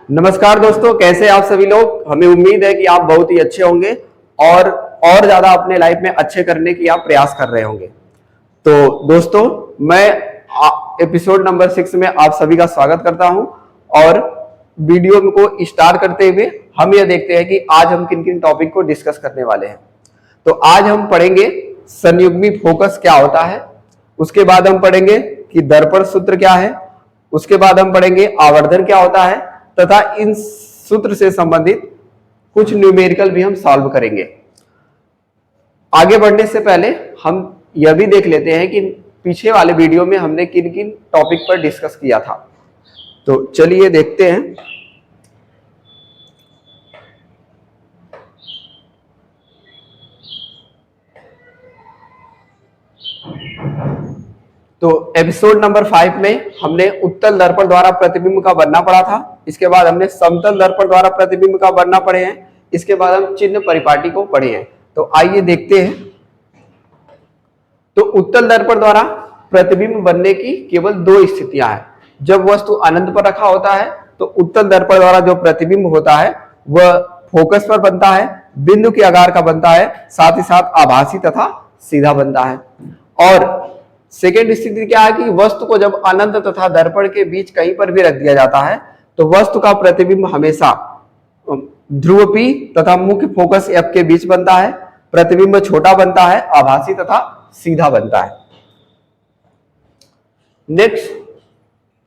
नमस्कार दोस्तों, कैसे आप सभी लोग। हमें उम्मीद है कि आप बहुत ही अच्छे होंगे और ज्यादा अपने लाइफ में अच्छे करने की आप प्रयास कर रहे होंगे। तो दोस्तों, मैं एपिसोड नंबर 6 में आप सभी का स्वागत करता हूं और वीडियो को स्टार्ट करते हुए हम यह देखते हैं कि आज हम किन किन टॉपिक को डिस्कस करने वाले हैं। तो आज हम पढ़ेंगे संयुग्मी फोकस क्या होता है, उसके बाद हम पढ़ेंगे कि दर्पण सूत्र क्या है, उसके बाद हम पढ़ेंगे आवर्धन क्या होता है तथा इन सूत्र से संबंधित कुछ न्यूमेरिकल भी हम सॉल्व करेंगे। आगे बढ़ने से पहले हम यह भी देख लेते हैं कि पीछे वाले वीडियो में हमने किन किन टॉपिक पर डिस्कस किया था। तो चलिए देखते हैं। तो एपिसोड नंबर 5 में हमने उत्तल दर्पण द्वारा प्रतिबिंब का बनना पढ़ा था। इसके बाद हमने समतल दर्पण द्वारा प्रतिबिंब का बनना पढ़े हैं। इसके बाद हम चिन्ह परिपाटी को पढ़े हैं। तो आइए देखते हैं। तो उत्तल दर्पण द्वारा प्रतिबिंब बनने की केवल दो स्थितियां हैं। जब वस्तु अनंत पर रखा होता है तो उत्तल दर्पण द्वारा जो प्रतिबिंब होता है वह फोकस पर बनता है, बिंदु के आकार का बनता है, साथ ही साथ आभासी तथा सीधा बनता है। और सेकेंड स्थिति क्या है कि वस्तु को जब अनंत तथा दर्पण के बीच कहीं पर भी रख दिया जाता है तो वस्तु का प्रतिबिंब हमेशा ध्रुव P तथा मुख्य फोकस F के बीच बनता है। प्रतिबिंब छोटा बनता है, आभासी तथा सीधा बनता है।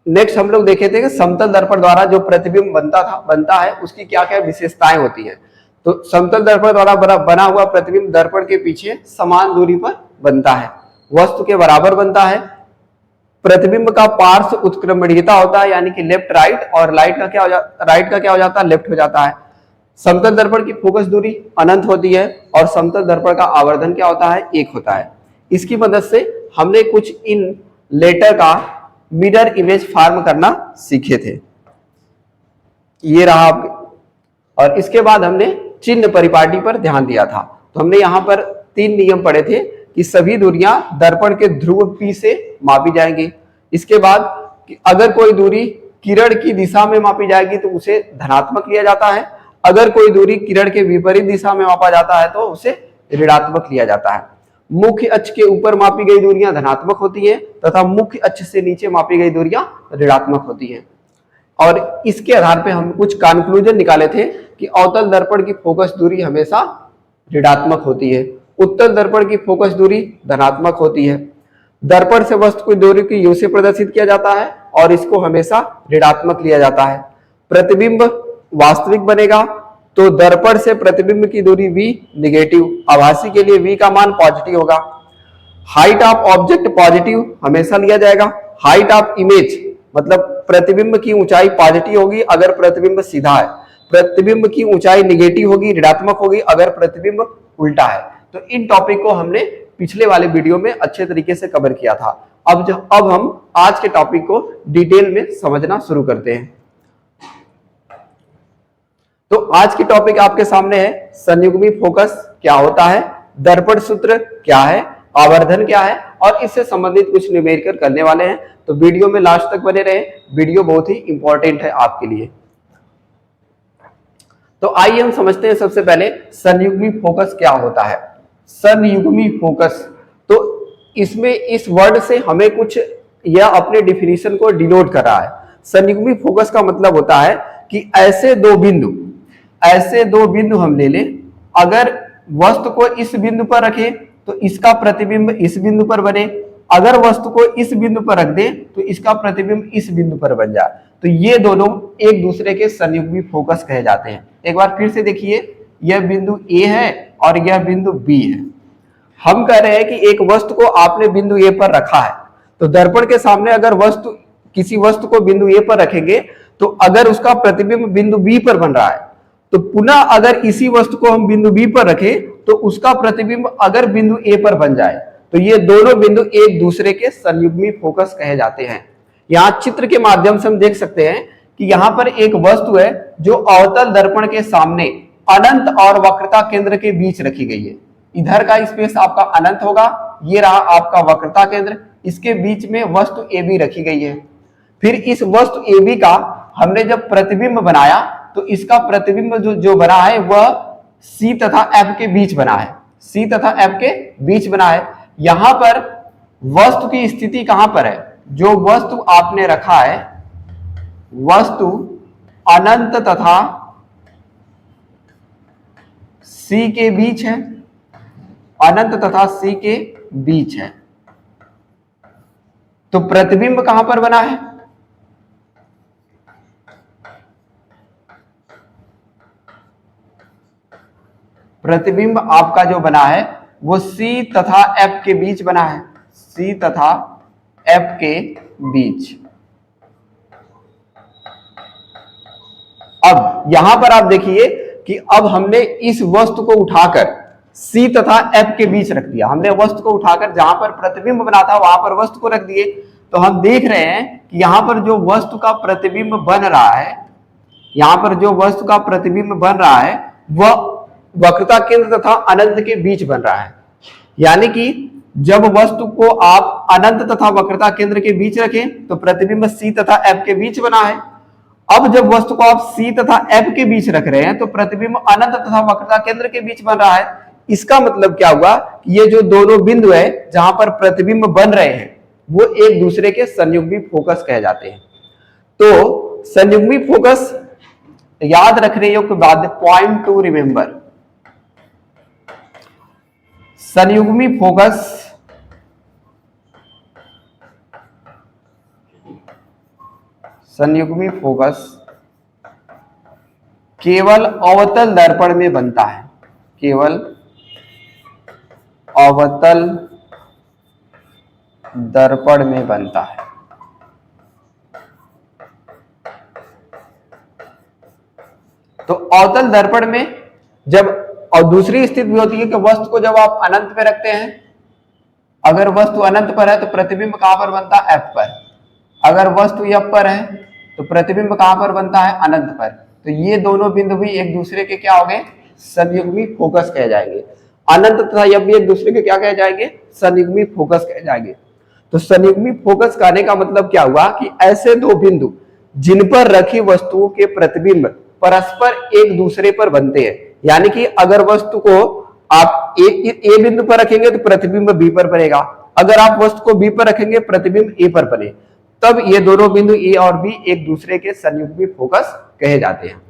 नेक्स्ट हम लोग देखे थे कि समतल दर्पण द्वारा जो प्रतिबिंब बनता है उसकी क्या क्या विशेषताएं होती हैं। तो समतल दर्पण द्वारा बना हुआ प्रतिबिंब दर्पण के पीछे समान दूरी पर बनता है, वस्तु के बराबर बनता है। प्रतिबिंब का पार्श्व उत्क्रमणीयता होता है, यानी कि लेफ्ट राइट, और राइट का क्या हो जाता है, लेफ्ट हो जाता है। समतल दर्पण की फोकस दूरी अनंत होती है और समतल दर्पण का आवर्धन क्या होता है, 1 होता है। इसकी मदद से हमने कुछ इन लेटर का मिरर इमेज फॉर्म करना सीखे थे। ये रहा आपके। और इसके बाद हमने चिन्ह परिपाटी पर ध्यान दिया था। तो हमने यहां पर 3 नियम पढ़े थे कि सभी दूरियां दर्पण के ध्रुव P से मापी जाएंगी। इसके बाद अगर कोई दूरी किरण की दिशा में मापी जाएगी तो उसे धनात्मक लिया जाता है, अगर कोई दूरी किरण के विपरीत दिशा में मापा जाता है तो उसे ऋणात्मक लिया जाता है। मुख्य अक्ष के ऊपर मापी गई दूरियां धनात्मक होती हैं तथा मुख्य अक्ष से नीचे मापी गई दूरियां ऋणात्मक होती हैं। और इसके आधार पर हम कुछ कंक्लूजन निकाले थे कि अवतल दर्पण की फोकस दूरी हमेशा ऋणात्मक होती है, उत्तल दर्पण की फोकस दूरी धनात्मक होती है। दर्पण से वस्तु की दूरी को U से प्रदर्शित किया जाता है और इसको हमेशा ऋणात्मक लिया जाता है। प्रतिबिंब वास्तविक बनेगा तो दर्पण से प्रतिबिंब की दूरी V निगेटिव, आभासी के लिए V का मान पॉजिटिव होगा। हाइट ऑफ ऑब्जेक्ट पॉजिटिव हमेशा लिया जाएगा। हाइट ऑफ इमेज मतलब प्रतिबिंब की ऊंचाई पॉजिटिव होगी अगर प्रतिबिंब सीधा है, प्रतिबिंब की ऊंचाई निगेटिव होगी, ऋणात्मक होगी अगर प्रतिबिंब उल्टा है। तो इन टॉपिक को हमने पिछले वाले वीडियो में अच्छे तरीके से कवर किया था। अब हम आज के टॉपिक को डिटेल में समझना शुरू करते हैं। तो आज की टॉपिक आपके सामने है संयुग्मी फोकस क्या होता है, दर्पण सूत्र क्या है, आवर्धन क्या है और इससे संबंधित कुछ न्यूमेरिकल करने वाले हैं। तो वीडियो में लास्ट तक बने रहे, वीडियो बहुत ही इंपॉर्टेंट है आपके लिए। तो आइए हम समझते हैं सबसे पहले संयुग्मी फोकस क्या होता है। संयुग्मी फोकस, तो इसमें इस वर्ड से हमें कुछ यह अपने डिफिनीशन को डिनोट कर रहा है। संयुग्मी फोकस का मतलब होता है कि ऐसे दो बिंदु हम ले लें, अगर वस्तु को इस बिंदु पर रखें तो इसका प्रतिबिंब इस बिंदु पर बने, अगर वस्तु को इस बिंदु पर रख दें तो इसका प्रतिबिंब इस बिंदु पर बन जाए। तो ये दोनों एक दूसरे के संयुग्मी फोकस कहे जाते हैं। एक बार फिर से देखिए, यह बिंदु A है और यह बिंदु B है। हम कह रहे हैं कि एक वस्तु को आपने बिंदु A पर रखा है, तो दर्पण के सामने अगर किसी वस्तु को बिंदु A पर रखेंगे तो अगर उसका प्रतिबिंब बिंदु B पर बन रहा है तो पुनः अगर इसी वस्तु को हम बिंदु B पर रखें तो उसका प्रतिबिंब अगर बिंदु A पर बन जाए तो ये दोनों बिंदु एक दूसरे के संयुग्मी फोकस कहे जाते हैं। यहाँ चित्र के माध्यम से हम देख सकते हैं कि यहाँ पर एक वस्तु है जो अवतल दर्पण के सामने अनंत और वक्रता केंद्र के बीच रखी गई है। इधर का स्पेस आपका अनंत होगा, ये रहा आपका वक्रता केंद्र, इसके बीच में वस्तु AB रखी गई है। फिर इस वस्तु AB का हमने जब प्रतिबिंब बनाया तो इसका प्रतिबिंब जो बना है वह C तथा F के बीच बना है, C तथा F के बीच बना है। यहां पर वस्तु की स्थिति कहां पर है, जो वस्तु आपने रखा है वस्तु अनंत तथा C के बीच है, अनंत तथा C के बीच है, तो प्रतिबिंब कहां पर बना है, प्रतिबिंब आपका जो बना है वो C तथा F के बीच बना है, C तथा F के बीच। अब यहां पर आप देखिए कि अब हमने इस वस्तु को उठाकर C तथा F के बीच रख दिया, हमने वस्तु को उठाकर जहां पर प्रतिबिंब बना था वहां पर वस्तु को रख दिए। तो हम देख रहे हैं कि यहां पर जो वस्तु का प्रतिबिंब बन रहा है, यहां पर जो वस्तु का प्रतिबिंब बन रहा है वह वक्रता केंद्र तथा अनंत के बीच बन रहा है। यानी कि जब वस्तु को आप अनंत तथा वक्रता केंद्र के बीच रखें तो प्रतिबिंब C तथा F के बीच बना है। अब जब वस्तु को आप C तथा F के बीच रख रहे हैं तो प्रतिबिंब अनंत तथा वक्रता केंद्र के बीच बन रहा है। इसका मतलब क्या हुआ, ये जो दोनों बिंदु है जहां पर प्रतिबिंब बन रहे हैं वो एक दूसरे के संयुग्मी फोकस कहे जाते हैं। तो संयुग्मी फोकस याद रखने योग्य बात, पॉइंट टू रिमेंबर, संयुग्मी फोकस संयुग्मी फोकस केवल अवतल दर्पण में बनता है, केवल अवतल दर्पण में बनता है। तो अवतल दर्पण में जब, और दूसरी स्थिति भी होती है कि वस्तु को जब आप अनंत पे रखते हैं, अगर वस्तु अनंत पर है तो प्रतिबिंब कहां पर बनता है, F पर। अगर वस्तु F पर है तो प्रतिबिंब कहां पर बनता है, अनंत पर। तो ये दोनों बिंदु भी एक दूसरे के क्या हो गए, संयुग्मी फोकस कहे जाएंगे। अनंत तथा F भी एक दूसरे के क्या कहे जाएंगे, संयुग्मी फोकस कहे जाएंगे। तो संयुग्मी फोकस कहने का मतलब क्या हुआ कि ऐसे दो बिंदु जिन पर रखी वस्तुओं के प्रतिबिंब परस्पर एक दूसरे पर बनते हैं। यानी कि अगर वस्तु को आप ए बिंदु पर रखेंगे तो प्रतिबिंब बी पर बनेगा, अगर आप वस्तु को बी पर रखेंगे प्रतिबिंब ए पर बने, तब ये दोनों बिंदु ए और बी एक दूसरे के संयुग्मी फोकस कहे जाते हैं।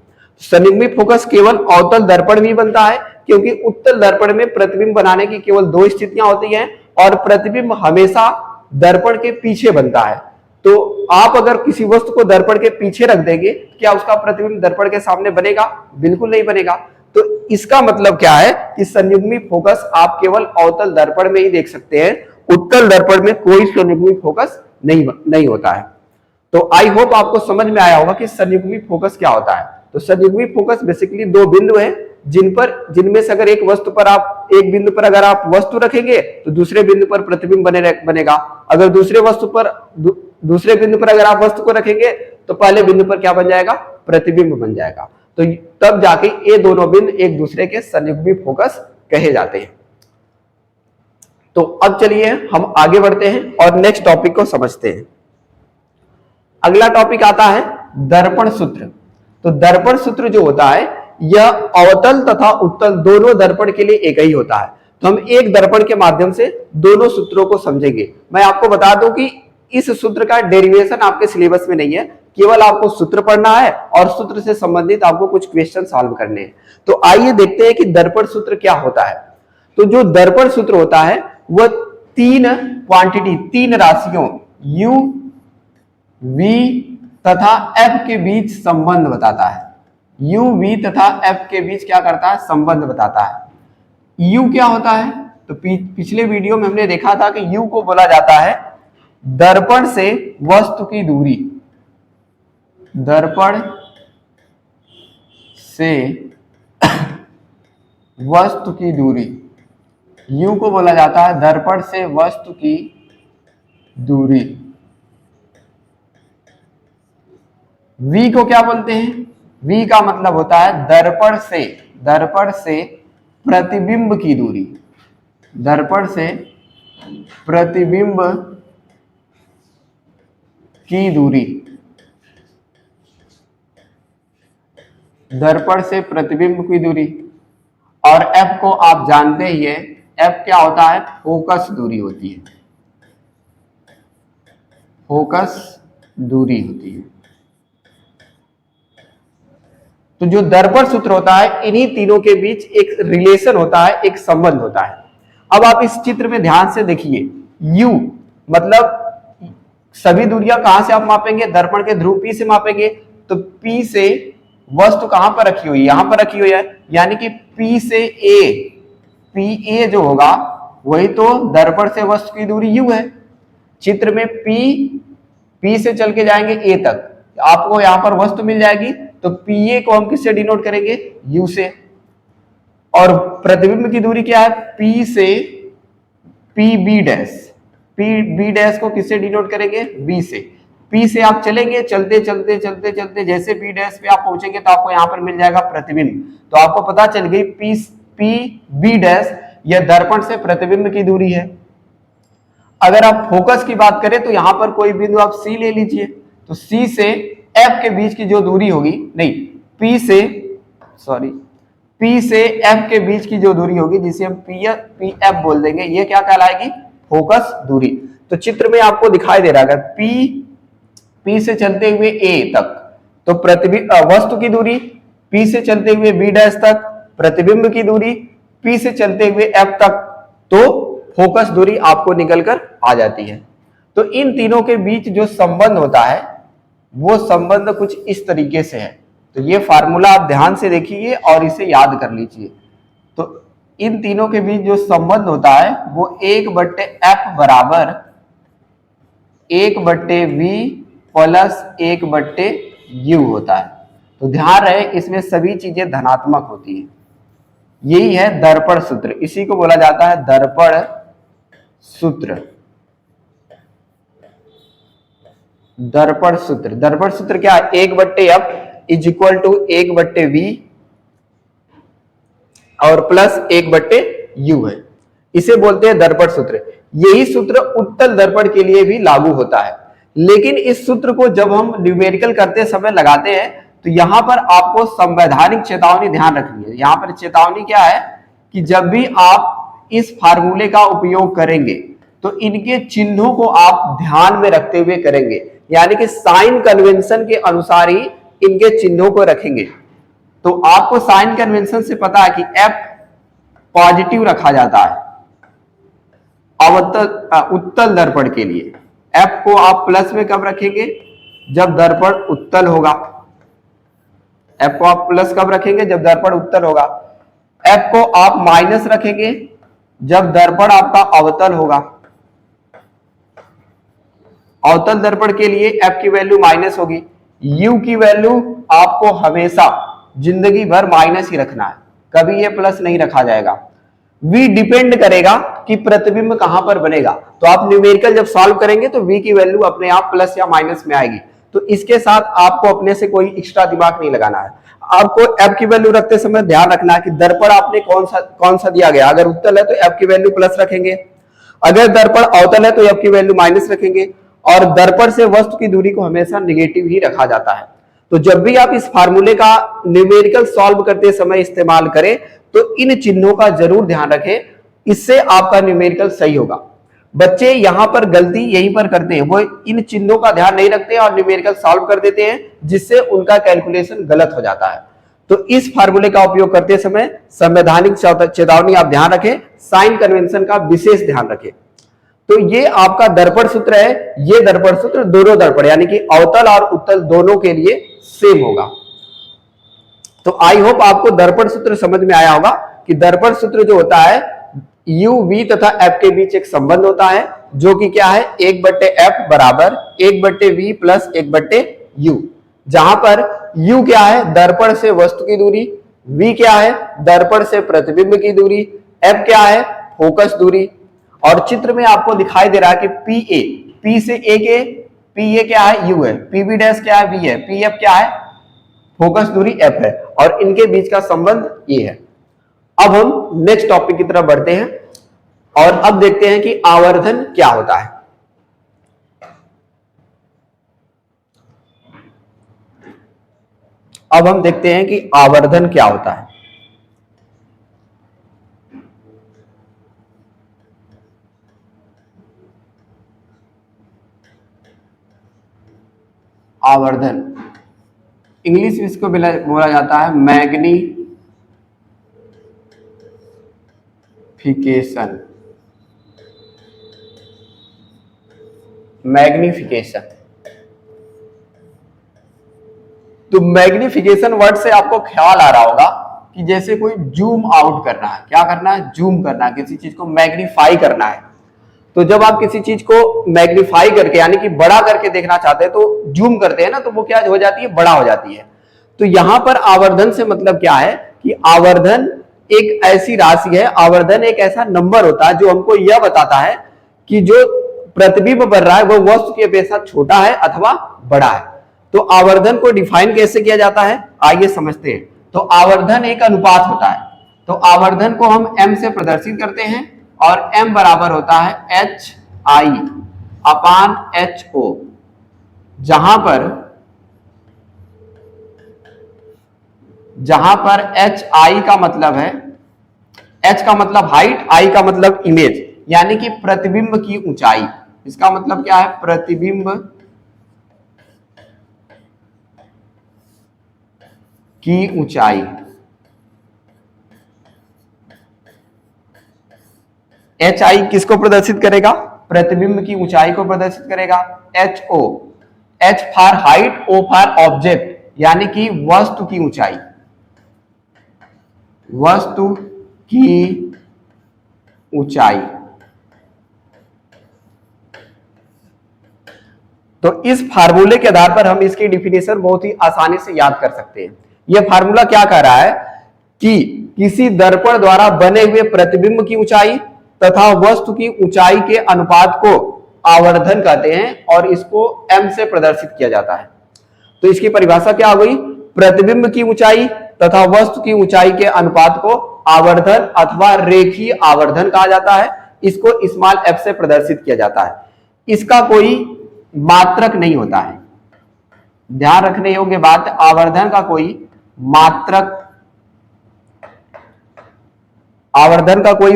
संयुग्मी फोकस केवल अवतल दर्पण में बनता है, क्योंकि उत्तल दर्पण में प्रतिबिंब बनाने की केवल दो स्थितियां होती हैं और प्रतिबिंब हमेशा दर्पण के पीछे बनता है। तो आप अगर किसी वस्तु को दर्पण के पीछे रख देंगे, क्या उसका प्रतिबिंब दर्पण के सामने बनेगा, बिल्कुल नहीं बनेगा। तो इसका मतलब क्या है कि संयुग्मी फोकस आप केवल अवतल दर्पण में ही देख सकते हैं, उत्तल दर्पण में कोई संयुग्मी फोकस नहीं होता है। तो आई होप आपको समझ में आया होगा कि संयुग्मी फोकस क्या होता है। तो संयुग्मी फोकस बेसिकली दो बिंदु हैं जिनमें से अगर एक वस्तु पर आप, एक बिंदु पर अगर आप वस्तु रखेंगे तो दूसरे बिंदु पर प्रतिबिंब बनेगा, अगर दूसरे बिंदु पर अगर आप वस्तु को रखेंगे तो पहले बिंदु पर क्या बन जाएगा, प्रतिबिंब बन जाएगा। तो तब जाके ये दोनों बिंदु एक दूसरे के संयुग्मी फोकस कहे जाते हैं। तो अब चलिए हम आगे बढ़ते हैं और नेक्स्ट टॉपिक को समझते हैं। अगला टॉपिक आता है दर्पण सूत्र। तो दर्पण सूत्र जो होता है यह अवतल तथा उत्तल दोनों दर्पण के लिए एक ही होता है। तो हम एक दर्पण के माध्यम से दोनों सूत्रों को समझेंगे। मैं आपको बता दूं कि इस सूत्र का डेरिवेशन आपके सिलेबस में नहीं है, केवल आपको सूत्र पढ़ना है और सूत्र से संबंधित आपको कुछ क्वेश्चन सॉल्व करने हैं। तो आइए देखते हैं कि दर्पण सूत्र क्या होता है। तो जो दर्पण सूत्र होता है वह तीन क्वांटिटी, तीन राशियों u, v तथा f के बीच संबंध बताता है। u, v तथा f के बीच क्या करता है, संबंध बताता है। u क्या होता है, तो पिछले वीडियो में हमने देखा था कि u को बोला जाता है दर्पण से वस्तु की दूरी, दर्पण से वस्तु की दूरी, u को बोला जाता है दर्पण से वस्तु की दूरी। v को क्या बोलते हैं, v का मतलब होता है दर्पण से प्रतिबिंब की दूरी, दर्पण से प्रतिबिंब की दूरी। दर्पण से प्रतिबिंब की दूरी, और f को आप जानते ही है, f क्या होता है, फोकस दूरी होती है, फोकस दूरी होती है। तो जो दर्पण सूत्र होता है, इन्हीं तीनों के बीच एक रिलेशन होता है, एक संबंध होता है। अब आप इस चित्र में ध्यान से देखिए, u मतलब सभी दूरियां कहां से आप मापेंगे, दर्पण के ध्रुव P से मापेंगे। तो P से वस्तु कहां पर रखी हुई है, यहां पर रखी हुई है, यानी कि P से A, PA जो होगा वही तो दर्पण से वस्तु की दूरी u है। चित्र में P से चल के जाएंगे A तक, आपको यहां पर वस्तु मिल जाएगी, तो PA को हम किससे डिनोट करेंगे, u से। और प्रतिबिंब की दूरी क्या है, P से PB डैश, PB डैश को किससे डिनोट करेंगे, B से। P से आप चलेंगे, चलते चलते चलते चलते जैसे B डैश पे आप पहुंचेंगे तो आपको यहां पर मिल जाएगा प्रतिबिंब। तो आपको पता चल गई PB डैश यह दर्पण से प्रतिबिंब की दूरी है। अगर आप फोकस की बात करें तो यहां पर कोई बिंदु आप C ले लीजिए, तो C से F के बीच की जो दूरी होगी, नहीं, P से F के बीच की जो दूरी होगी, जिसे हम PF बोल देंगे, ये क्या कहलाएगी, फोकस दूरी। तो चित्र में आपको दिखाई दे रहा है, अगर P से चलते हुए A तक, तो प्रतिबिंब वस्तु की दूरी, P से चलते हुए B डैश तक प्रतिबिंब की दूरी, P से चलते हुए F तक, तो फोकस दूरी आपको निकलकर आ जाती है। तो इन तीनों के बीच जो संबंध होता है, वो संबंध कुछ इस तरीके से है। तो ये फार्मूला आप ध्यान से देखिए और इसे याद कर लीजिए। तो इन तीनों के बीच जो संबंध होता है वो 1/f बराबर 1/v प्लस 1/u होता है। तो ध्यान रहे, इसमें सभी चीजें धनात्मक होती है। यही है दर्पण सूत्र, इसी को बोला जाता है दर्पण सूत्र। दर्पण सूत्र, दर्पण सूत्र क्या है, 1/f is equal to 1/v और प्लस 1/u है, इसे बोलते हैं दर्पण सूत्र। यही सूत्र उत्तल दर्पण के लिए भी लागू होता है। लेकिन इस सूत्र को जब हम न्यूमेरिकल करते समय लगाते हैं तो यहां पर आपको संवैधानिक चेतावनी ध्यान रखनी है। यहां पर चेतावनी क्या है कि जब भी आप इस फार्मूले का उपयोग करेंगे तो इनके चिन्हों को आप ध्यान में रखते हुए करेंगे, यानी कि साइन कन्वेंशन के अनुसार ही इनके चिन्हों को रखेंगे। तो आपको साइन कन्वेंशन से पता है कि F पॉजिटिव रखा जाता है उत्तल दर्पण के लिए। F को आप प्लस में कब रखेंगे, जब दर्पण उत्तल होगा। F को आप प्लस कब रखेंगे, जब दर्पण उत्तल होगा। F को आप माइनस रखेंगे जब दर्पण आपका अवतल होगा। अवतल दर्पण के लिए F की वैल्यू माइनस होगी। U की वैल्यू आपको हमेशा जिंदगी भर माइनस ही रखना है, कभी ये प्लस नहीं रखा जाएगा। V डिपेंड करेगा कि प्रतिबिंब कहां पर बनेगा। तो आप न्यूमेरिकल जब सॉल्व करेंगे तो V की वैल्यू अपने आप प्लस या माइनस में आएगी। तो इसके साथ आपको अपने से कोई एक्स्ट्रा दिमाग नहीं लगाना है। आपको F की वैल्यू रखते समय ध्यान रखना है कि दर्पण आपने कौन सा दिया गया। अगर उत्तल है तो F की वैल्यू प्लस रखेंगे, अगर दर्पण अवतल है तो F की वैल्यू माइनस रखेंगे, और दर्पण से वस्तु की दूरी को हमेशा निगेटिव ही रखा जाता है। तो जब भी आप इस फार्मूले का न्यूमेरिकल सॉल्व करते समय इस्तेमाल करें तो इन चिन्हों का जरूर ध्यान रखें, इससे आपका न्यूमेरिकल सही होगा। बच्चे यहां पर गलती यहीं पर करते हैं, वो इन चिन्हों का ध्यान नहीं रखते और न्यूमेरिकल सॉल्व कर देते हैं, जिससे उनका कैलकुलेशन गलत हो जाता है। तो इस फार्मूले का उपयोग करते समय संवैधानिक चेतावनी आप ध्यान रखें, साइन कन्वेंशन का विशेष ध्यान रखें। तो ये आपका दर्पण सूत्र है। ये दर्पण सूत्र दोनों दर्पण यानी कि अवतल और उत्तल दोनों के लिए सेम होगा। तो आई होप आपको दर्पण सूत्र समझ में आया होगा कि दर्पण सूत्र जो होता है u v तथा f के बीच एक संबंध होता है, जो कि क्या है 1/f बराबर 1/v प्लस 1/u, जहां पर u क्या है दर्पण से वस्तु की दूरी, v क्या है दर्पण से प्रतिबिंब की दूरी, f क्या है फोकस दूरी। और चित्र में आपको दिखाई दे रहा है कि P से A के PA क्या है U है, PB डैश क्या है V है, PF क्या है फोकस दूरी F है, और इनके बीच का संबंध ये है। अब हम नेक्स्ट टॉपिक की तरफ बढ़ते हैं और अब देखते हैं कि आवर्धन क्या होता है। अब हम देखते हैं कि आवर्धन क्या होता है। आवर्धन इंग्लिश में इसको बोला जाता है मैग्निफिकेशन। मैग्निफिकेशन, तो मैग्निफिकेशन वर्ड से आपको ख्याल आ रहा होगा कि जैसे कोई जूम आउट करना है, क्या करना है, जूम करना है, किसी चीज को मैग्नीफाई करना है। तो जब आप किसी चीज को मैग्नीफाई करके यानी कि बड़ा करके देखना चाहते हैं तो जूम करते हैं ना, तो वो क्या हो जाती है, बड़ा हो जाती है। तो यहां पर आवर्धन से मतलब क्या है कि आवर्धन एक ऐसी राशि है, आवर्धन एक ऐसा नंबर होता है जो हमको यह बताता है कि जो प्रतिबिंब बन रहा है वो वस्तु की अपेक्षा छोटा है अथवा बड़ा है। तो आवर्धन को डिफाइन कैसे किया जाता है, आइए समझते हैं। तो आवर्धन एक अनुपात होता है। तो आवर्धन को हम m से प्रदर्शित करते हैं और m बराबर होता है HI अपान HO, जहां पर HI का मतलब है, H का मतलब हाइट, I का मतलब इमेज, यानी कि प्रतिबिंब की ऊंचाई। इसका मतलब क्या है, प्रतिबिंब की ऊंचाई। HI किसको प्रदर्शित करेगा, प्रतिबिंब की ऊंचाई को प्रदर्शित करेगा। HO, H for height, O for object, यानी कि वस्तु की ऊंचाई, वस्तु की ऊंचाई। तो इस फार्मूले के आधार पर हम इसकी डिफिनेशन बहुत ही आसानी से याद कर सकते हैं। यह फार्मूला क्या कह रहा है कि किसी दर्पण द्वारा बने हुए प्रतिबिंब की ऊंचाई तथा वस्तु की ऊंचाई के अनुपात को आवर्धन कहते हैं और इसको m से प्रदर्शित किया जाता है। तो इसकी परिभाषा क्या हो गई, प्रतिबिंब की ऊंचाई तथा वस्तु की ऊंचाई के अनुपात को आवर्धन अथवा रेखीय आवर्धन कहा जाता है। इसको स्मॉल f से प्रदर्शित किया जाता है। इसका कोई मात्रक नहीं होता है, ध्यान रखने योग्य बात, आवर्धन का कोई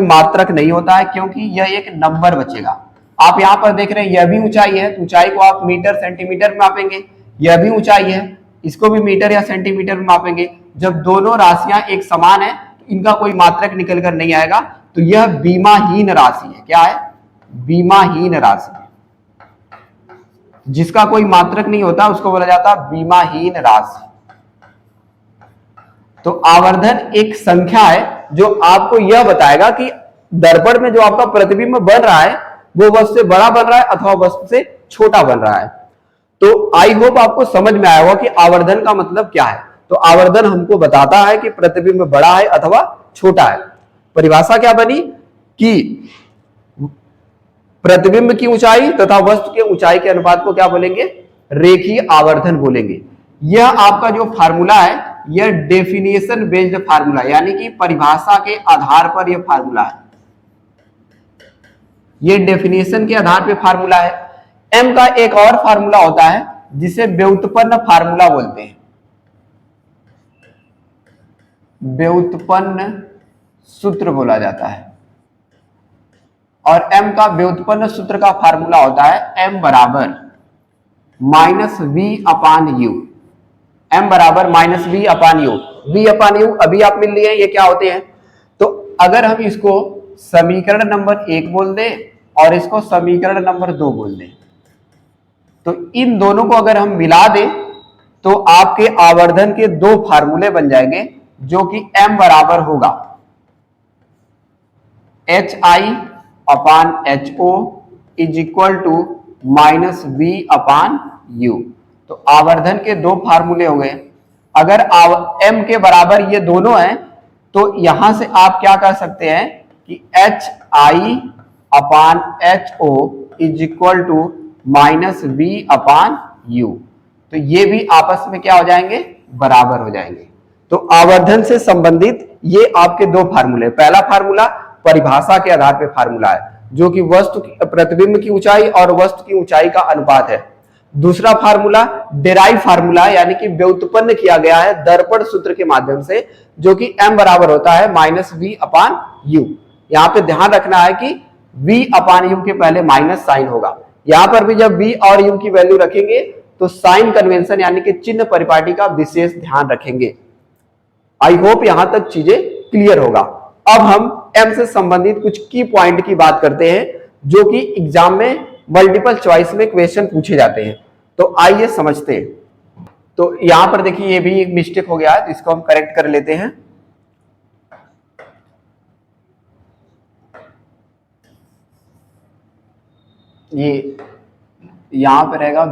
मात्रक नहीं होता है, क्योंकि यह एक नंबर बचेगा। आप यहां पर देख रहे हैं यह भी ऊंचाई है, तो ऊंचाई को आप मीटर सेंटीमीटर में मापेंगे। यह भी ऊंचाई है, इसको भी मीटर या सेंटीमीटर में मापेंगे। जब दोनों राशियां एक समान है तो इनका कोई मात्रक निकल कर नहीं आएगा, तो यह बीमाहीन राशि है। क्या है, बीमाहीन राशि है। जिसका कोई मात्रक नहीं होता उसको बोला जाता है बीमाहीन राशि। तो आवर्धन एक संख्या है जो आपको यह बताएगा कि दर्पण में जो आपका प्रतिबिंब बन रहा है वो वस्तु से बड़ा बन रहा है अथवा वस्तु से छोटा बन रहा है। तो आई होप आपको समझ में आया होगा कि आवर्धन का मतलब क्या है। तो आवर्धन हमको बताता है कि प्रतिबिंब बड़ा है अथवा छोटा है। परिभाषा क्या बनी कि प्रतिबिंब की ऊंचाई तथा वस्तु के ऊंचाई के अनुपात को क्या बोलेंगे, रेखीय आवर्धन बोलेंगे। यह आपका जो फार्मूला है यह डेफिनेशन बेस्ड फार्मूला, यानी कि परिभाषा के आधार पर यह फार्मूला है। यह डेफिनेशन के आधार पर फार्मूला है। एम का एक और फार्मूला होता है जिसे व्युत्पन्न फार्मूला बोलते हैं। व्युत्पन्न सूत्र बोला जाता है। और m का व्युत्पन्न सूत्र का फार्मूला होता है m बराबर -v/u। m बराबर -v/u। v/u अभी आप मिल लिए, ये क्या होते हैं। तो अगर हम इसको समीकरण नंबर 1 बोल दें और इसको समीकरण नंबर 2 बोल दें, तो इन दोनों को अगर हम मिला दें तो आपके आवर्धन के दो फार्मूले बन जाएंगे, जो कि m बराबर होगा HI/HO is equal to -v/u। तो आवर्धन के दो फार्मूले हो गए। अगर m के बराबर ये दोनों हैं तो यहां से आप क्या कर सकते हैं कि HI/HO is equal to -v/u। तो ये भी आपस में क्या हो जाएंगे, बराबर हो जाएंगे। तो आवर्धन से संबंधित ये आपके दो फार्मूले, पहला फार्मूला परिभाषा के आधार पर फार्मूला है जो कि वस्तु की प्रतिबिंब की ऊंचाई और वस्तु की ऊंचाई का अनुपात है। दूसरा फार्मूला डेराइव फार्मूला यानी कि व्युत्पन्न किया गया है दर्पण सूत्र के माध्यम से, जो कि m बराबर होता है माइनस वी अपान यू। यहां पे ध्यान रखना है कि v अपान यू के पहले माइनस साइन होगा। यहां पर भी जब v और u की वैल्यू रखेंगे तो साइन कन्वेंशन यानी कि चिन्ह परिपाटी का विशेष ध्यान रखेंगे। आई होप यहां तक चीजें क्लियर होगा। अब हम m से संबंधित कुछ की पॉइंट की बात करते हैं जो कि एग्जाम में मल्टीपल चॉइस में क्वेश्चन पूछे जाते हैं। तो आइए समझते हैं। तो यहां पर देखिए ये भी एक मिस्टेक हो गया है, तो इसको हम करेक्ट कर लेते हैं। ये यहां पर रहेगा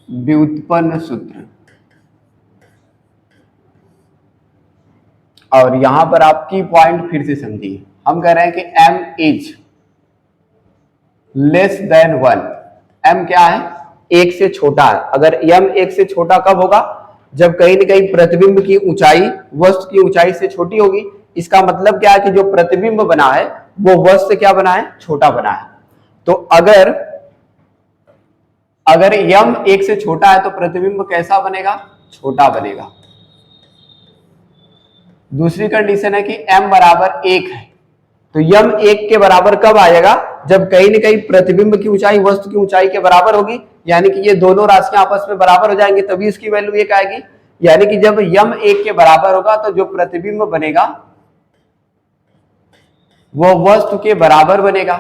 व्युत्पन्न सूत्र, और यहां पर आप की पॉइंट फिर से समझिए। हम कह रहे हैं कि m is less than 1। m क्या है? एक से छोटा है। अगर m एक से छोटा कब होगा? जब कहीं न कहीं प्रतिबिंब की ऊंचाई वस्तु की ऊंचाई से छोटी होगी। इसका मतलब क्या है कि जो प्रतिबिंब बना है वो वस्तु से क्या बना है? छोटा बना है। तो अगर m एक से छोटा है तो प्रतिबिंब कैसा बनेगा? छोटा बनेगा। दूसरी कंडीशन है कि m बराबर 1 है, तो m 1 के बराबर कब आएगा? जब कहीं न कहीं प्रतिबिंब की ऊंचाई वस्तु की ऊंचाई के बराबर होगी, यानी कि ये दोनों राशियां आपस में बराबर हो जाएंगे, तभी इसकी वैल्यू 1 आएगी। यानी कि जब m 1 के बराबर होगा तो जो प्रतिबिंब बनेगा वो वस्तु के बराबर बनेगा।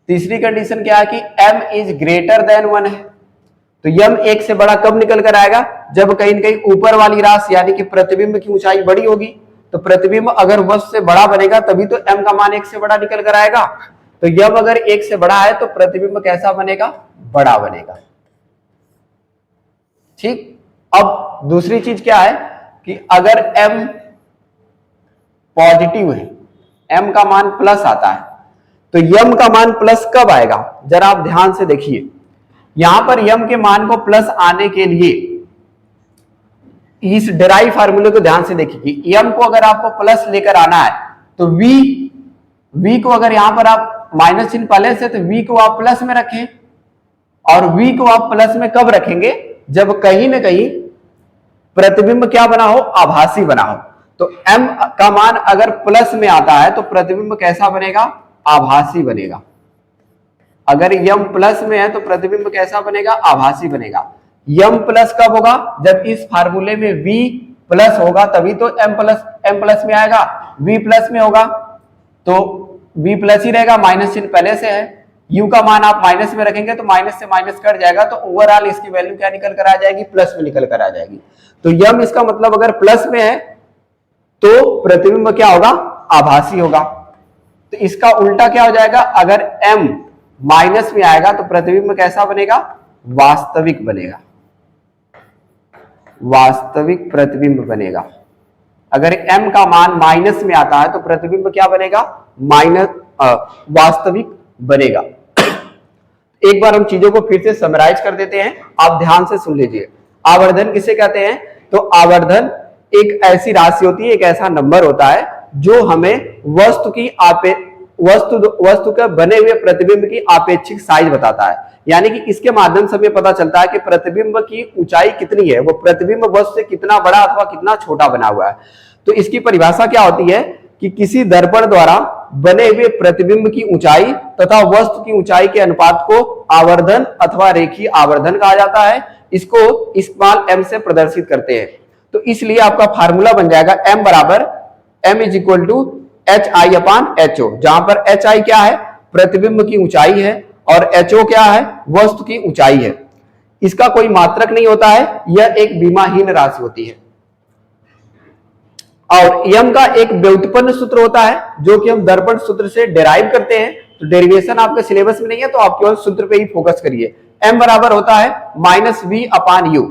तीसरी कंडीशन क्या है कि m इज ग्रेटर देन 1 है, तो m 1 से बड़ा कब निकल कर आएगा? जब कहीं न कहीं ऊपर वाली राशि यानी कि प्रतिबिंब की ऊंचाई बड़ी होगी। तो प्रतिबिंब अगर वस्तु से बड़ा बनेगा तभी तो m का मान 1 से बड़ा निकल कर आएगा। तो m अगर 1 से बड़ा है तो प्रतिबिंब कैसा बनेगा? बड़ा बनेगा। ठीक। अब दूसरी चीज क्या है कि अगर m पॉजिटिव है, m का मान प्लस आता है, तो m का मान प्लस कब आएगा? जरा आप ध्यान से देखिए। यहां पर m के मान को प्लस आने के लिए इस डेराइव फार्मूले को ध्यान से देखिए। m को अगर आपको प्लस लेकर आना है तो v को अगर यहां पर आप माइनस चिन्ह पहले से, तो v को आप प्लस में रखें, और v को आप प्लस में कब रखेंगे? जब कहीं ना कहीं प्रतिबिंब क्या बना हो? आभासी बना हो। तो m का मान अगर प्लस में आता है तो प्रतिबिंब कैसा बनेगा? आभासी बनेगा। अगर m प्लस में है तो प्रतिबिंब कैसा बनेगा? आभासी बनेगा। m प्लस कब होगा? जब इस फार्मूले में v प्लस होगा तभी तो m प्लस में आएगा। v प्लस में होगा तो v प्लस ही रहेगा, माइनस चिन्ह पहले से है। u का मान आप माइनस में रखेंगे तो माइनस से माइनस कट जाएगा, तो ओवरऑल इसकी वैल्यू क्या निकल कर आ जाएगी? प्लस में निकल कर आ जाएगी। तो m इसका मतलब अगर प्लस में है तो प्रतिबिंब क्या होगा? आभासी होगा। तो इसका उल्टा क्या हो जाएगा? अगर m माइनस में आएगा तो प्रतिबिंब कैसा बनेगा? वास्तविक बनेगा। वास्तविक प्रतिबिंब बनेगा। अगर m का मान माइनस में आता है तो प्रतिबिंब क्या बनेगा? वास्तविक बनेगा। एक बार हम चीजों को फिर से समराइज कर देते हैं, आप ध्यान से सुन लीजिए। आवर्धन किसे कहते हैं? तो आवर्धन एक ऐसी राशि होती है, एक ऐसा नंबर होता है जो हमें वस्तु के बने हुए प्रतिबिंब की आपेक्षिक साइज बताता है। यानी कि इसके माध्यम से हमें पता चलता है कि प्रतिबिंब की ऊंचाई कितनी है, वो प्रतिबिंब वस्तु से कितना बड़ा अथवा कितना छोटा बना हुआ है। तो इसकी परिभाषा क्या होती है कि किसी दर्पण द्वारा बने हुए प्रतिबिंब की ऊंचाई तथा वस्तु की ऊंचाई के अनुपात को आवर्धन अथवा रेखीय आवर्धन कहा जाता है। इसको स्मॉल m से प्रदर्शित करते हैं। तो इसलिए आपका फार्मूला बन जाएगा m बराबर m is equal to HI upon HO, जहां पर HI क्या है? प्रतिबिंब की ऊंचाई है, और HO क्या है? वस्तु की ऊंचाई है। इसका कोई मात्रक नहीं होता है, यह एक विमाहीन राशि होती है। और m का एक व्युत्पन्न सूत्र होता है जो कि हम दर्पण सूत्र से डेराइव करते हैं। तो डेरिवेशन आपके सिलेबस में नहीं है, तो आप केवल सूत्र पे ही फोकस करिए। m बराबर होता है माइनस v अपान यू।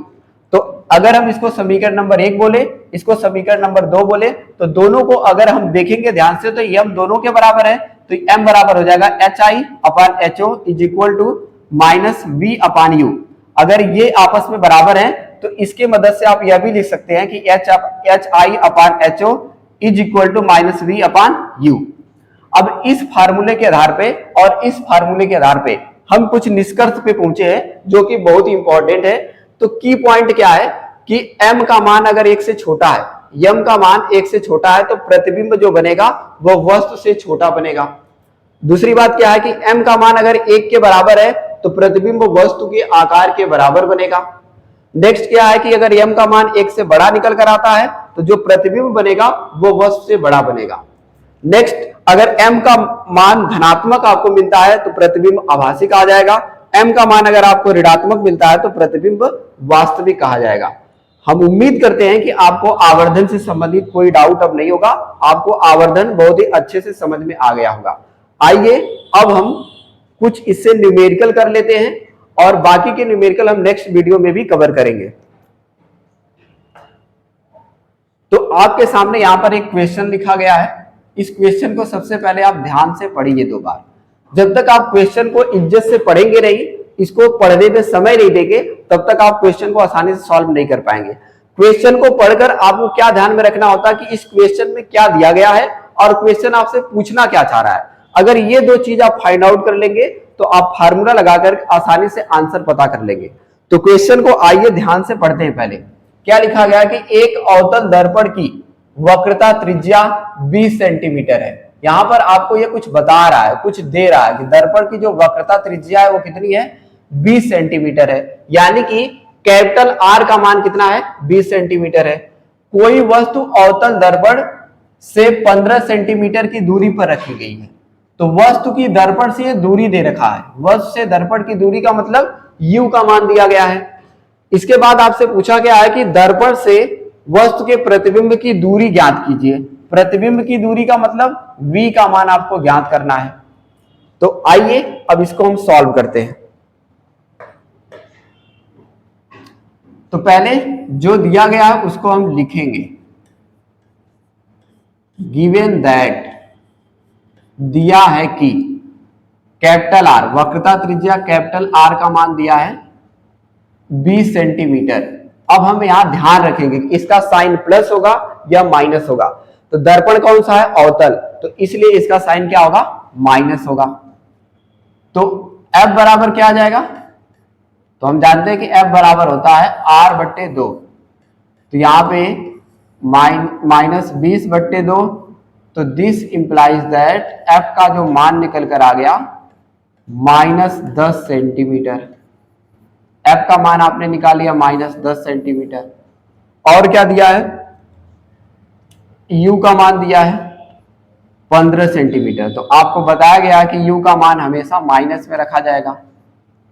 तो अगर हम इसको समीकरण नंबर 1 बोले, इसको समीकरण नंबर 2 बोले, तो दोनों को अगर हम देखेंगे ध्यान से तो m दोनों के बराबर है। तो m बराबर हो जाएगा HI upon HO is equal to minus v upon U. अगर ये आपस में बराबर है तो इसके मदद से आप यह भी लिख सकते हैं कि HI upon HO is equal to minus V upon U. अब इस फार्मूले के आधार पे और इस फार्मूले के आधार पे हम कुछ निष्कर्ष पे पहुंचे हैं जो कि बहुत ही इंपॉर्टेंट है। तो की पॉइंट क्या है कि m का मान अगर 1 से छोटा है, m का मान 1 से छोटा है तो प्रतिबिंब जो बनेगा वो वस्तु से छोटा बनेगा। दूसरी बात क्या है कि m का मान अगर 1 के बराबर है तो प्रतिबिंब वस्तु के आकार के बराबर बनेगा। नेक्स्ट क्या है कि अगर m का मान 1 से बड़ा निकल कर आता है तो जो प्रतिबिंब बनेगा वो वस्तु से बड़ा बनेगा। नेक्स्ट, अगर m का मान धनात्मक आपको मिलता है तो प्रतिबिंब आभासी कहा जाएगा। m का मान अगर आपको ऋणात्मक मिलता है तो प्रतिबिंब वास्तविक कहा जाएगा। हम उम्मीद करते हैं कि आपको आवर्धन से संबंधित कोई डाउट अब नहीं होगा, आपको आवर्धन बहुत ही अच्छे से समझ में आ गया होगा। आइए अब हम कुछ इससे न्यूमेरिकल कर लेते हैं और बाकी के न्यूमेरिकल हम नेक्स्ट वीडियो में भी कवर करेंगे। तो आपके सामने यहां पर एक क्वेश्चन लिखा गया है। इस क्वेश्चन को सबसे पहले आप ध्यान से पढ़िए 2 बार। जब तक आप क्वेश्चन को इज्जत से पढ़ेंगे नहीं, इसको पढ़ने में समय नहीं देंगे, तब तक आप क्वेश्चन को आसानी से सॉल्व नहीं कर पाएंगे। क्वेश्चन को पढ़कर आपको क्या ध्यान में रखना होता है कि इस क्वेश्चन में क्या दिया गया है और क्वेश्चन आपसे पूछना क्या चाह रहा है। अगर ये 2 चीज आप फाइंड आउट कर लेंगे तो आप फार्मूला लगाकर आसानी से आंसर पता कर लेंगे। तो क्वेश्चन को आइए ध्यान से पढ़ते हैं। पहले क्या लिखा गया कि एक अवतल दर्पण की वक्रता त्रिज्या 20 सेंटीमीटर है। यहां पर आपको ये कुछ बता रहा है, कुछ दे रहा है कि दर्पण की जो वक्रता त्रिज्या है वो कितनी है, 20 सेंटीमीटर है। यानी कि कैपिटल आर का मान कितना है, 20 सेंटीमीटर है। कोई वस्तु अवतल दर्पण से 15 सेंटीमीटर की दूरी पर रखी गई है। तो वस्तु की दर्पण से दूरी दे रखा है, वस्तु से दर्पण की दूरी का मतलब u का मान दिया गया है। इसके बाद आपसे पूछा गया है कि दर्पण से वस्तु के प्रतिबिंब की दूरी ज्ञात कीजिए। प्रतिबिंब की दूरी का मतलब v का मान आपको ज्ञात करना है। तो आइए अब इसको हम सॉल्व करते हैं। तो पहले जो दिया गया है उसको हम लिखेंगे। गिवन दैट, दिया है कि कैपिटल आर, वक्रता त्रिज्या कैपिटल आर का मान दिया है 20 सेंटीमीटर। अब हम यहां ध्यान रखेंगे कि इसका साइन प्लस होगा या माइनस होगा। तो दर्पण कौन सा है, अवतल, तो इसलिए इसका साइन क्या होगा, माइनस होगा। तो F बराबर क्या आ जाएगा, तो हम जानते हैं कि F बराबर होता है R/2। तो यहां पे माइनस 20/2, तो दिस इंप्लाइज दैट F का जो मान निकल कर आ गया -10 सेंटीमीटर। F का मान आपने निकाल लिया -10 सेंटीमीटर। और क्या दिया है, U का मान दिया है 15 सेंटीमीटर। तो आपको बताया गया कि U का मान हमेशा माइनस में रखा जाएगा।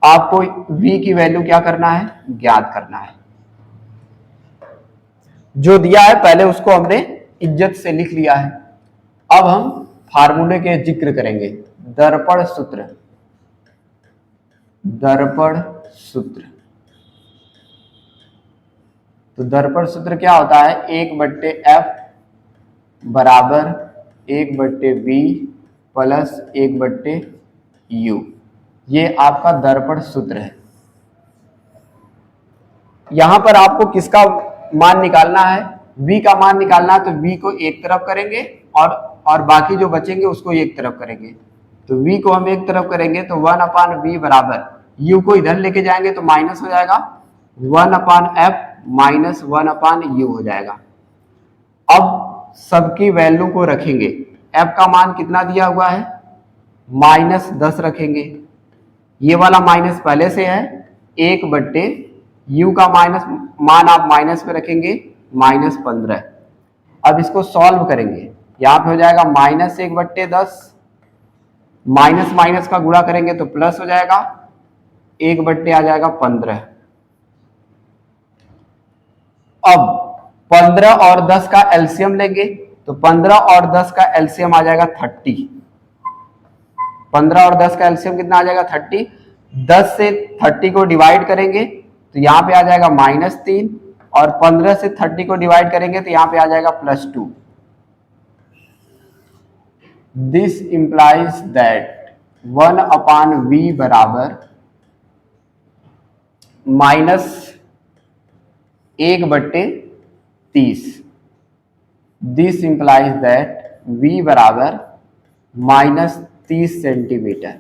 आपको V की वैल्यू क्या करना है, ज्ञात करना है। जो दिया है पहले उसको हमने इज्जत से लिख लिया है। अब हम फार्मूले के जिक्र करेंगे। दर्पण सूत्र, दर्पण सूत्र। तो दर्पण सूत्र क्या होता है, 1/f बराबर 1/v प्लस 1/u। ये आपका दर्पण सूत्र है। यहां पर आपको किसका मान निकालना है, v का मान निकालना है। तो v को एक तरफ करेंगे और बाकी जो बचेंगे उसको एक तरफ करेंगे। तो v को हम एक तरफ करेंगे तो 1/v बराबर, u को इधर लेके जाएंगे तो माइनस हो जाएगा, 1/f माइनस 1/u हो जाएगा। अब सबकी वैल्यू को रखेंगे। f का मान कितना दिया हुआ है, -10 रखेंगे। ये वाला माइनस पहले से है, 1/u का मान आप माइनस में रखेंगे -15। अब इसको सॉल्व करेंगे। यहां पे हो जाएगा -1/10, माइनस माइनस का गुणा करेंगे तो प्लस हो जाएगा, 1/, आ जाएगा 15। अब 15 और 10 का एलसीएम लेंगे तो 15 और 10 का एलसीएम आ जाएगा 30। 15 और 10 का एलसीएम कितना आ जाएगा, 30। 10 से 30 को डिवाइड करेंगे तो यहां पे आ जाएगा -3 और 15 से 30 को डिवाइड करेंगे तो यहां पे आ जाएगा +2। दिस इंप्लाइज दैट 1/v बराबर -1/30। दिस इंप्लाइज दैट v बराबर -30 सेंटीमीटर।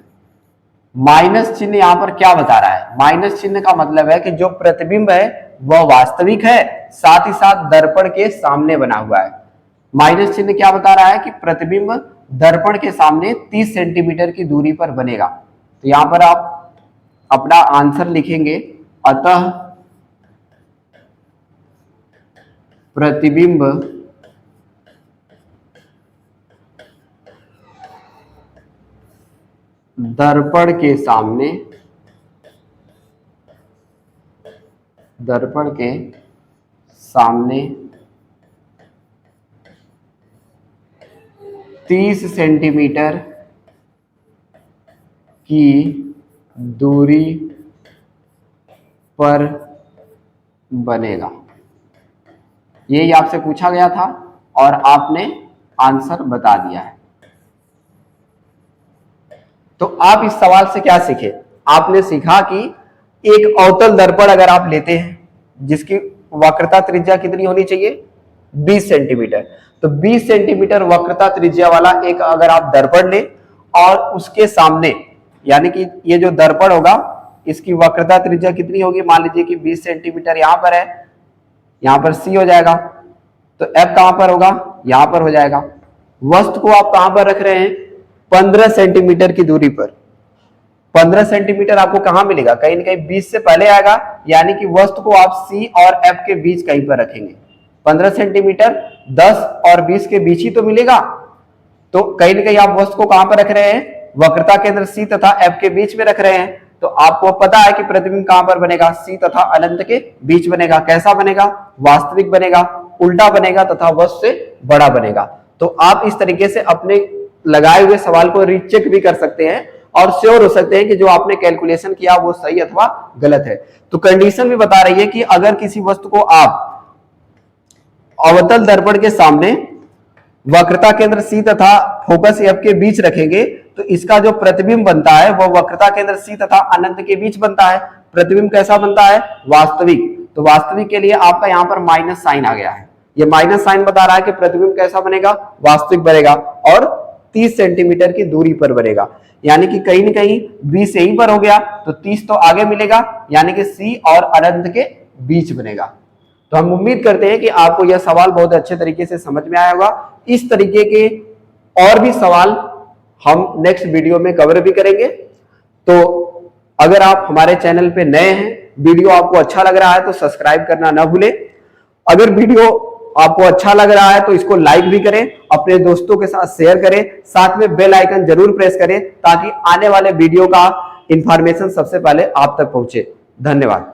माइनस चिन्ह यहां पर क्या बता रहा है? माइनस चिन्ह का मतलब है कि जो प्रतिबिंब है वह वास्तविक है, साथ ही साथ दर्पण के सामने बना हुआ है। माइनस चिन्ह क्या बता रहा है कि प्रतिबिंब दर्पण के सामने 30 सेंटीमीटर की दूरी पर बनेगा। तो यहां पर आप अपना आंसर लिखेंगे, अतः प्रतिबिंब दर्पण के सामने 30 सेंटीमीटर की दूरी पर बनेगा। यही आपसे पूछा गया था और आपने आंसर बता दिया है। तो आप इस सवाल से क्या सीखे? आपने सीखा कि एक अवतल दर्पण अगर आप लेते हैं जिसकी वक्रता त्रिज्या कितनी होनी चाहिए? 20 सेंटीमीटर। तो 20 सेंटीमीटर वक्रता त्रिज्या वाला एक अगर आप दर्पण लें और उसके सामने, यानी कि ये जो दर्पण होगा इसकी वक्रता त्रिज्या कितनी होगी? मान लीजिए कि 20 सेंटीमीटर यहां पर है, यहां पर C हो जाएगा, तो F कहां पर होगा? यहां पर हो जाएगा। वस्तु को आप कहां पर रख रहे हैं? 15 सेंटीमीटर की दूरी पर। 15 सेंटीमीटर आपको कहां मिलेगा? कहीं ना कहीं 20 से पहले आएगा, यानी कि वस्तु को आप C और F के बीच कहीं पर रखेंगे। 15 सेंटीमीटर 10 और 20 के बीच ही तो मिलेगा। तो कहीं ना कहीं आप वस्तु को कहां पर रख रहे हैं? वक्रता केंद्र C तथा F के बीच में रख रहे हैं। तो आपको पता है कि प्रतिबिंब कहां पर बनेगा? C तथा अनंत के बीच बनेगा। कैसा बनेगा? वास्तविक बनेगा, उल्टा बनेगा तथा वस्तु से बड़ा बनेगा। तो आप इस तरीके से अपने लगाए हुए सवाल को रीचेक भी कर सकते हैं और श्योर हो सकते हैं कि जो आपने कैलकुलेशन किया वो सही अथवा गलत है। तो कंडीशन भी बता रही है कि अगर किसी वस्तु को आप अवतल दर्पण के सामने वक्रता केंद्र C तथा फोकस F के बीच रखेंगे तो इसका जो प्रतिबिंब बनता है वह वक्रता केंद्र C तथा अनंत के बीच बनता है। प्रतिबिंब कैसा बनता है? वास्तविक। तो वास्तविक के लिए आपका यहाँ पर माइनस साइन आ गया है। ये माइनस साइन बता रहा है कि प्रतिबिंब कैसा बनेगा? वास्तविक बनेगा और 30 सेंटीमीटर की दूरी पर बनेगा। यानी कि कहीं ना कहीं 20 यहीं पर हो गया तो 30 तो आगे मिलेगा, यानी कि C और अनंत के बीच बनेगा। तो हम उम्मीद करते हैं कि आपको यह सवाल बहुत अच्छे तरीके से समझ में आया होगा। इस तरीके के और भी सवाल हम नेक्स्ट वीडियो में कवर भी करेंगे। तो अगर आप हमारे चैनल पे नए हैं, वीडियो आपको अच्छा लग रहा है तो सब्सक्राइब करना ना भूलें। अगर वीडियो आपको अच्छा लग रहा है तो इसको लाइक भी करें, अपने दोस्तों के साथ शेयर करें, साथ में बेल आइकन जरूर प्रेस करें ताकि आने वाले वीडियो का इंफॉर्मेशन सबसे पहले आप तक पहुंचे। धन्यवाद।